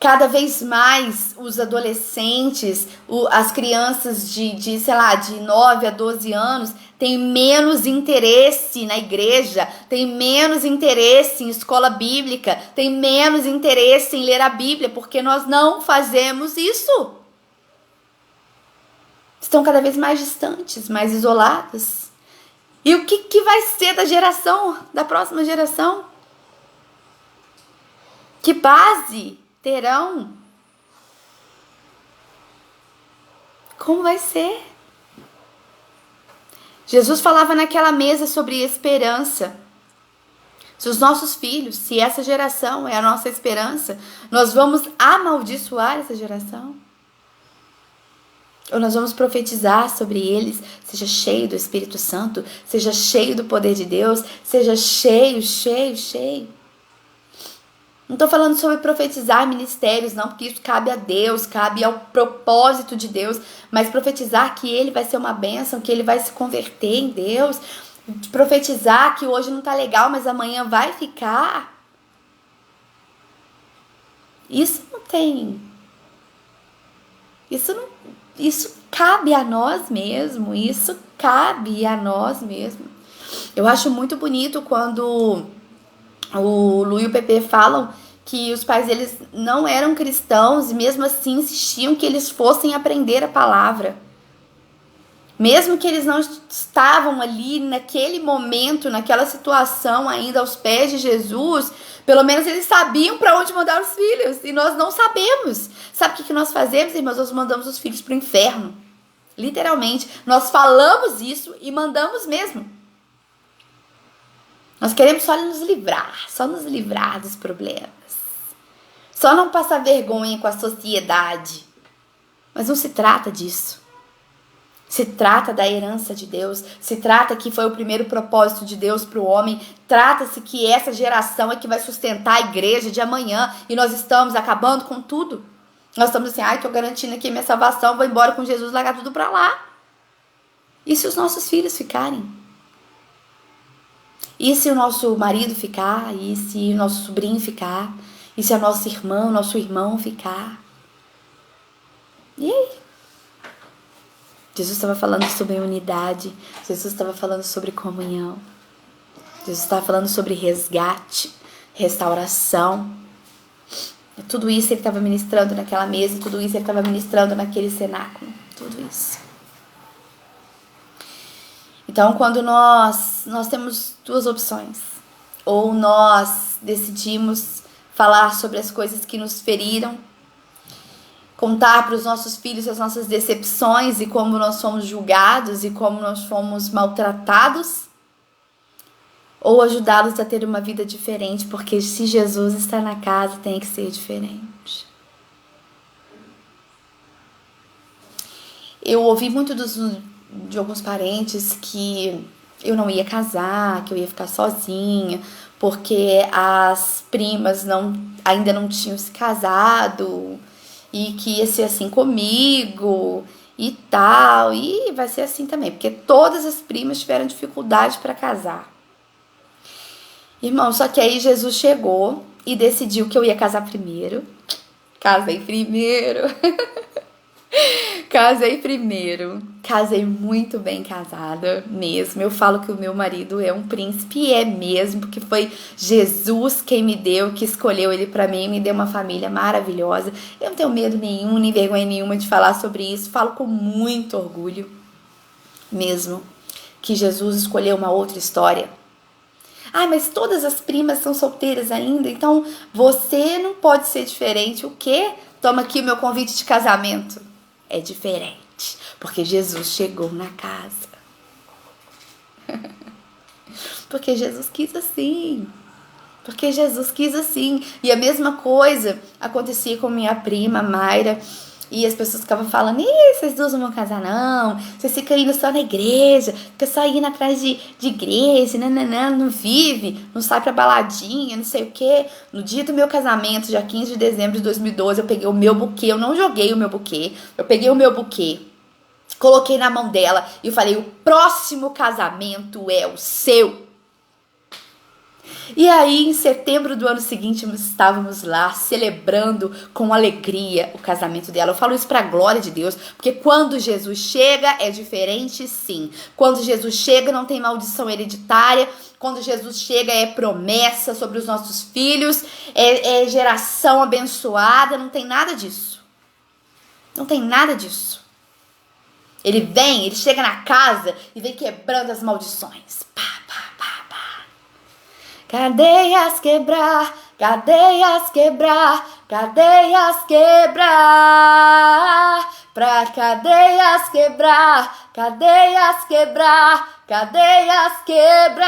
Cada vez mais os adolescentes, as crianças de 9 a 12 anos têm menos interesse na igreja, têm menos interesse em escola bíblica, têm menos interesse em ler a Bíblia, porque nós não fazemos isso. Estão cada vez mais distantes, mais isolados. E o que vai ser da próxima geração? Que base terão? Como vai ser? Jesus falava naquela mesa sobre esperança. Se os nossos filhos, se essa geração é a nossa esperança, nós vamos amaldiçoar essa geração? Ou nós vamos profetizar sobre eles? Seja cheio do Espírito Santo, seja cheio do poder de Deus, seja cheio. Não estou falando sobre profetizar ministérios, não, porque isso cabe a Deus, cabe ao propósito de Deus, mas profetizar que ele vai ser uma bênção, que ele vai se converter em Deus, profetizar que hoje não está legal, mas amanhã vai ficar. Isso não tem. Isso cabe a nós mesmos, Eu acho muito bonito quando o Lu e o Pepe falam que os pais deles não eram cristãos e mesmo assim insistiam que eles fossem aprender a palavra. Mesmo que eles não estavam ali naquele momento, naquela situação ainda aos pés de Jesus, pelo menos eles sabiam para onde mandar os filhos. E nós não sabemos. Sabe o que nós fazemos, irmãos? Nós mandamos os filhos para o inferno. Literalmente. Nós falamos isso e mandamos mesmo. Nós queremos só nos livrar dos problemas. Só não passar vergonha com a sociedade. Mas não se trata disso. Se trata da herança de Deus, se trata que foi o primeiro propósito de Deus para o homem, trata-se que essa geração é que vai sustentar a igreja de amanhã e nós estamos acabando com tudo. Nós estamos assim, tô garantindo aqui minha salvação, vou embora com Jesus, largar tudo para lá. E se os nossos filhos ficarem? E se o nosso marido ficar? E se o nosso sobrinho ficar? E se a nossa irmã, o nosso irmão ficar? E aí? Jesus estava falando sobre unidade. Jesus estava falando sobre comunhão. Jesus estava falando sobre resgate, restauração. E tudo isso ele estava ministrando naquela mesa. Tudo isso ele estava ministrando naquele cenáculo. Tudo isso. Então, quando nós temos duas opções. Ou nós decidimos falar sobre as coisas que nos feriram, contar para os nossos filhos as nossas decepções e como nós fomos julgados e como nós fomos maltratados, ou ajudá-los a ter uma vida diferente, porque se Jesus está na casa, tem que ser diferente. Eu ouvi muito de alguns parentes que eu não ia casar, que eu ia ficar sozinha, porque as primas ainda não tinham se casado, e que ia ser assim comigo e tal, e vai ser assim também, porque todas as primas tiveram dificuldade para casar. Irmão, só que aí Jesus chegou e decidiu que eu ia casar primeiro. Casei primeiro. Casei muito bem casada mesmo. Eu falo que o meu marido é um príncipe, e é mesmo, porque foi Jesus quem me deu, que escolheu ele pra mim, me deu uma família maravilhosa. Eu não tenho medo nenhum, nem vergonha nenhuma de falar sobre isso. Falo com muito orgulho mesmo que Jesus escolheu uma outra história. Mas todas as primas são solteiras ainda, então você não pode ser diferente. O quê? Toma aqui o meu convite de casamento. É diferente, porque Jesus chegou na casa. Porque Jesus quis assim. E a mesma coisa acontecia com minha prima, Mayra. E as pessoas ficavam falando, vocês duas não vão casar não, vocês ficam indo só na igreja, fica só indo atrás de igreja, não vive, não sai pra baladinha, não sei o quê. No dia do meu casamento, dia 15 de dezembro de 2012, eu peguei o meu buquê, eu não joguei o meu buquê, eu peguei o meu buquê, coloquei na mão dela e eu falei, o próximo casamento é o seu. E aí, em setembro do ano seguinte, estávamos lá celebrando com alegria o casamento dela. Eu falo isso para a glória de Deus, porque quando Jesus chega é diferente, sim. Quando Jesus chega não tem maldição hereditária. Quando Jesus chega é promessa sobre os nossos filhos, é geração abençoada, não tem nada disso. Não tem nada disso. Ele chega na casa e vem quebrando as maldições. Pá, pá, pá, pá. Cadeias quebrar, cadeias quebrar, cadeias quebrar. Pra cadeias quebrar, cadeias quebrar, cadeias quebrar.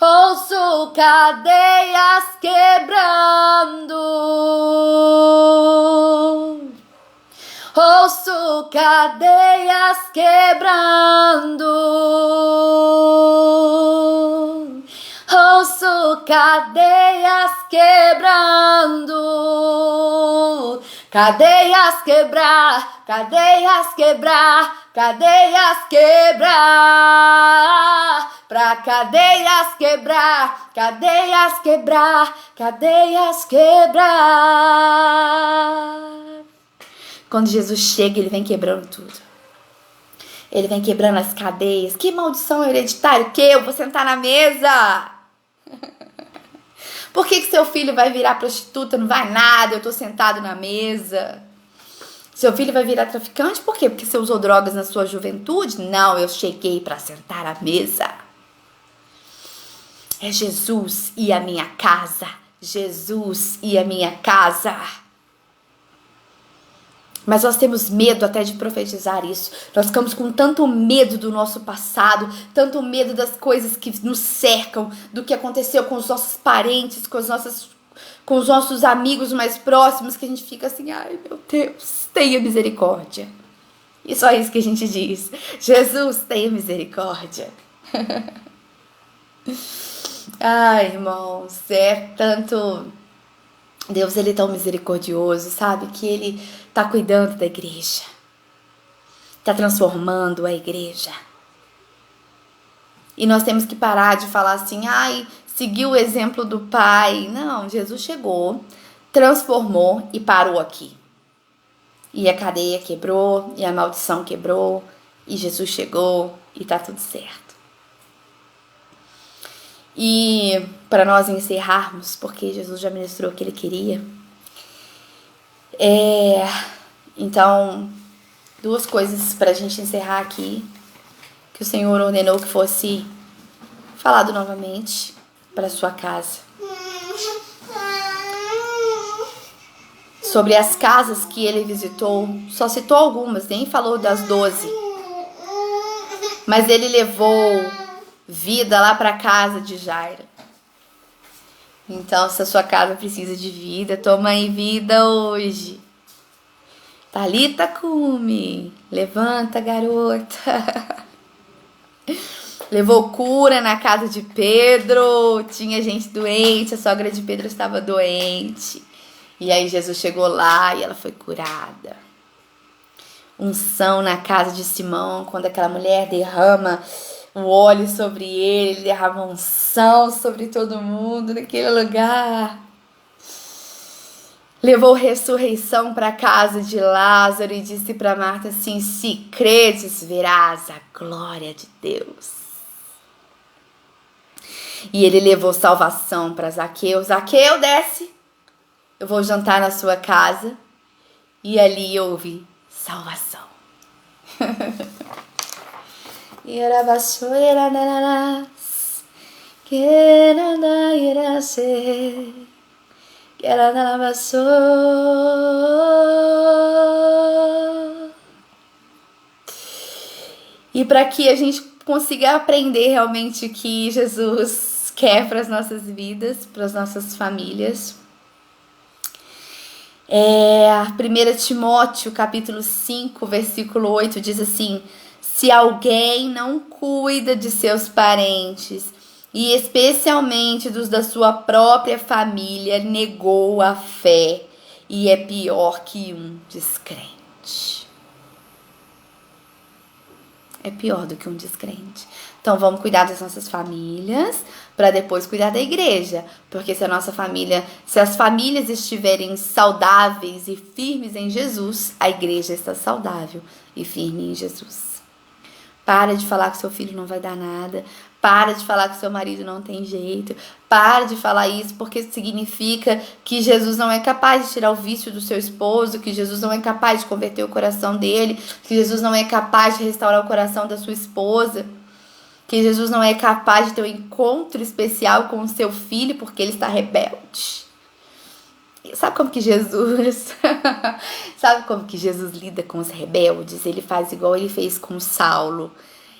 Ouço cadeias quebrando. Ouço cadeias quebrando. Ouço cadeias quebrando. Cadeias quebrar, cadeias quebrar, cadeias quebrar. Pra cadeias quebrar, cadeias quebrar, cadeias quebrar. Quando Jesus chega, ele vem quebrando tudo. Ele vem quebrando as cadeias. Que maldição hereditária, que eu vou sentar na mesa. Por que seu filho vai virar prostituta? Não vai nada, eu tô sentado na mesa. Seu filho vai virar traficante? Por quê? Porque você usou drogas na sua juventude? Não, eu cheguei para sentar à mesa. É Jesus e a minha casa. Jesus e a minha casa. Mas nós temos medo até de profetizar isso. Nós ficamos com tanto medo do nosso passado, tanto medo das coisas que nos cercam, do que aconteceu com os nossos parentes, com com os nossos amigos mais próximos, que a gente fica assim, ai meu Deus, tenha misericórdia. E só isso que a gente diz: Jesus, tenha misericórdia. Ai, irmãos, é tanto... Deus, ele é tão misericordioso, sabe? Que ele tá cuidando da igreja. Tá transformando a igreja. E nós temos que parar de falar assim, ai, seguir o exemplo do Pai. Não, Jesus chegou, transformou e parou aqui. E a cadeia quebrou, e a maldição quebrou, e Jesus chegou e tá tudo certo. E para nós encerrarmos, porque Jesus já ministrou o que ele queria, então, duas coisas para a gente encerrar aqui, que o Senhor ordenou que fosse falado novamente para sua casa. Sobre as casas que ele visitou, só citou algumas, nem falou das 12. Mas ele levou vida lá para casa de Jairo. Então, se a sua casa precisa de vida, toma aí vida hoje. Talita cume, levanta, garota. Levou cura na casa de Pedro, tinha gente doente, a sogra de Pedro estava doente. E aí Jesus chegou lá e ela foi curada. Unção na casa de Simão, quando aquela mulher derrama o óleo sobre ele derrama unção sobre todo mundo naquele lugar. Levou ressurreição para a casa de Lázaro e disse para Marta assim: se credes, verás a glória de Deus. E ele levou salvação para Zaqueu. Zaqueu, desce, eu vou jantar na sua casa. E ali houve salvação. E era basura nanas, que nada irá ser, que era na basura. E para que a gente consiga aprender realmente o que Jesus quer para as nossas vidas, para as nossas famílias, 1 Timóteo capítulo 5, versículo 8 diz assim: se alguém não cuida de seus parentes, e especialmente dos da sua própria família, negou a fé e é pior que um descrente. É pior do que um descrente. Então vamos cuidar das nossas famílias para depois cuidar da igreja. Porque se as famílias estiverem saudáveis e firmes em Jesus, a igreja está saudável e firme em Jesus. Para de falar que seu filho não vai dar nada. Para de falar que seu marido não tem jeito. Para de falar isso, porque isso significa que Jesus não é capaz de tirar o vício do seu esposo, que Jesus não é capaz de converter o coração dele, que Jesus não é capaz de restaurar o coração da sua esposa, que Jesus não é capaz de ter um encontro especial com o seu filho porque ele está rebelde. Sabe como que Jesus lida com os rebeldes? Ele faz igual ele fez com Saulo.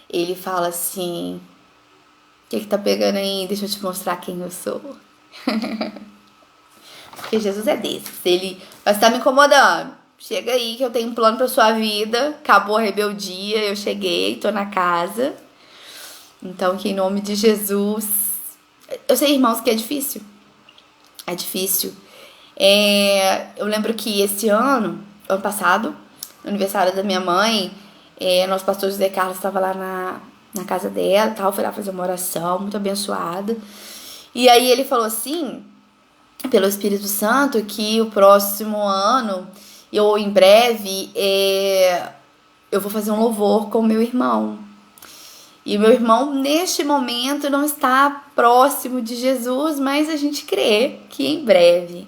Ele fala assim: o que tá pegando aí? Deixa eu te mostrar quem eu sou. Porque Jesus é desses. Ele vai estar me incomodando. Chega aí que eu tenho um plano pra sua vida. Acabou a rebeldia, eu cheguei, tô na casa. Então, que em nome de Jesus... Eu sei, irmãos, que é difícil. É difícil. Eu lembro que esse ano passado, no aniversário da minha mãe, nosso pastor José Carlos estava lá na casa dela e tal, foi lá fazer uma oração muito abençoada. E aí ele falou assim, pelo Espírito Santo, que o próximo ano, ou em breve, eu vou fazer um louvor com o meu irmão. E o meu irmão, neste momento, não está próximo de Jesus, mas a gente crê que em breve.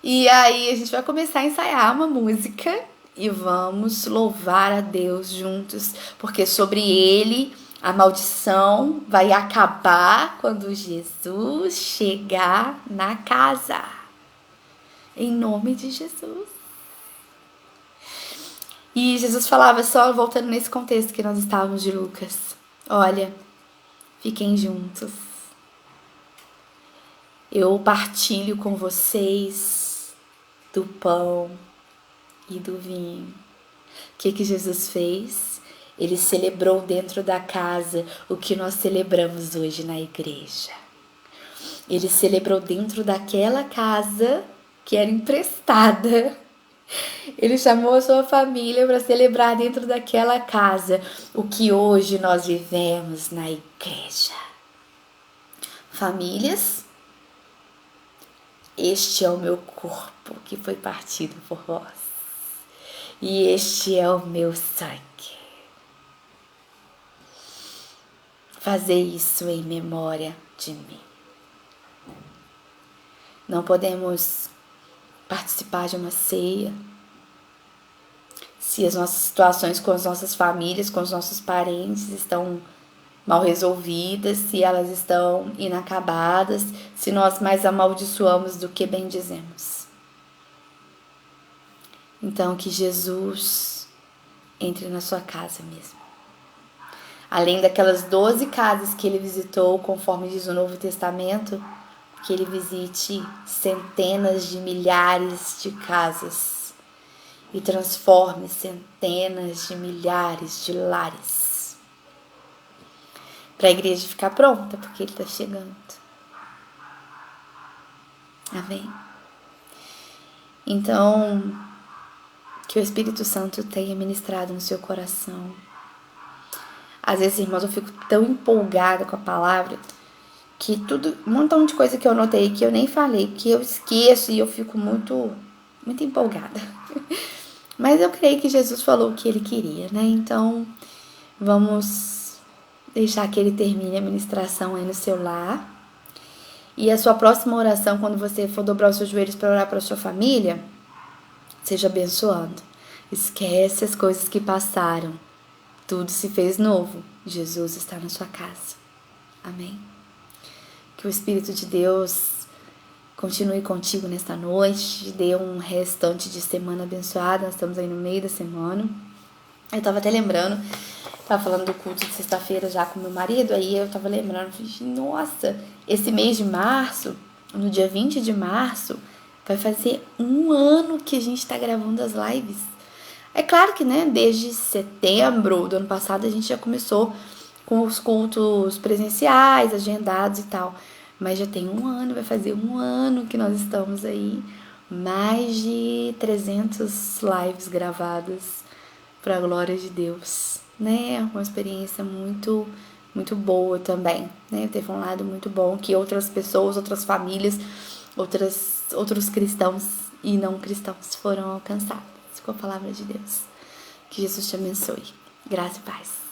E aí a gente vai começar a ensaiar uma música e vamos louvar a Deus juntos, porque sobre ele a maldição vai acabar quando Jesus chegar na casa. Em nome de Jesus. E Jesus falava, só voltando nesse contexto que nós estávamos de Lucas: olha, fiquem juntos. eu partilho com vocês do pão e do vinho. O que Jesus fez? Ele celebrou dentro da casa o que nós celebramos hoje na igreja. Ele celebrou dentro daquela casa que era emprestada. Ele chamou a sua família para celebrar dentro daquela casa o que hoje nós vivemos na igreja. Famílias, este é o meu corpo que foi partido por vós. E este é o meu sangue. Fazei isso em memória de mim. Não podemos participar de uma ceia se as nossas situações com as nossas famílias, com os nossos parentes estão mal resolvidas, se elas estão inacabadas, se nós mais amaldiçoamos do que bendizemos. Então, que Jesus entre na sua casa mesmo. Além daquelas 12 casas que ele visitou, conforme diz o Novo Testamento, que ele visite centenas de milhares de casas e transforme centenas de milhares de lares. Para a igreja ficar pronta, porque ele está chegando. Amém? Então, que o Espírito Santo tenha ministrado no seu coração. Às vezes, irmãos, eu fico tão empolgada com a palavra que um montão de coisa que eu anotei, que eu nem falei, que eu esqueço e eu fico muito empolgada. Mas eu creio que Jesus falou o que ele queria, né? Então, vamos deixar que ele termine a ministração aí no seu lar. E a sua próxima oração, quando você for dobrar os seus joelhos para orar para a sua família, seja abençoando. Esquece as coisas que passaram. Tudo se fez novo. Jesus está na sua casa. Amém? Que o Espírito de Deus continue contigo nesta noite. Dê um restante de semana abençoada. Nós estamos aí no meio da semana. Eu estava até lembrando, estava falando do culto de sexta-feira já com meu marido. Aí eu estava lembrando, nossa, esse mês de março, no dia 20 de março, vai fazer 1 ano que a gente está gravando as lives. É claro que, né, desde setembro do ano passado a gente já começou com os cultos presenciais, agendados e tal. Mas já tem 1 ano, vai fazer 1 ano que nós estamos aí. Mais de 300 lives gravadas para a glória de Deus, né? Uma experiência muito boa também, né? Teve um lado muito bom que outras pessoas, outras famílias, outros cristãos e não cristãos foram alcançados com a palavra de Deus. Que Jesus te abençoe. Graça e paz.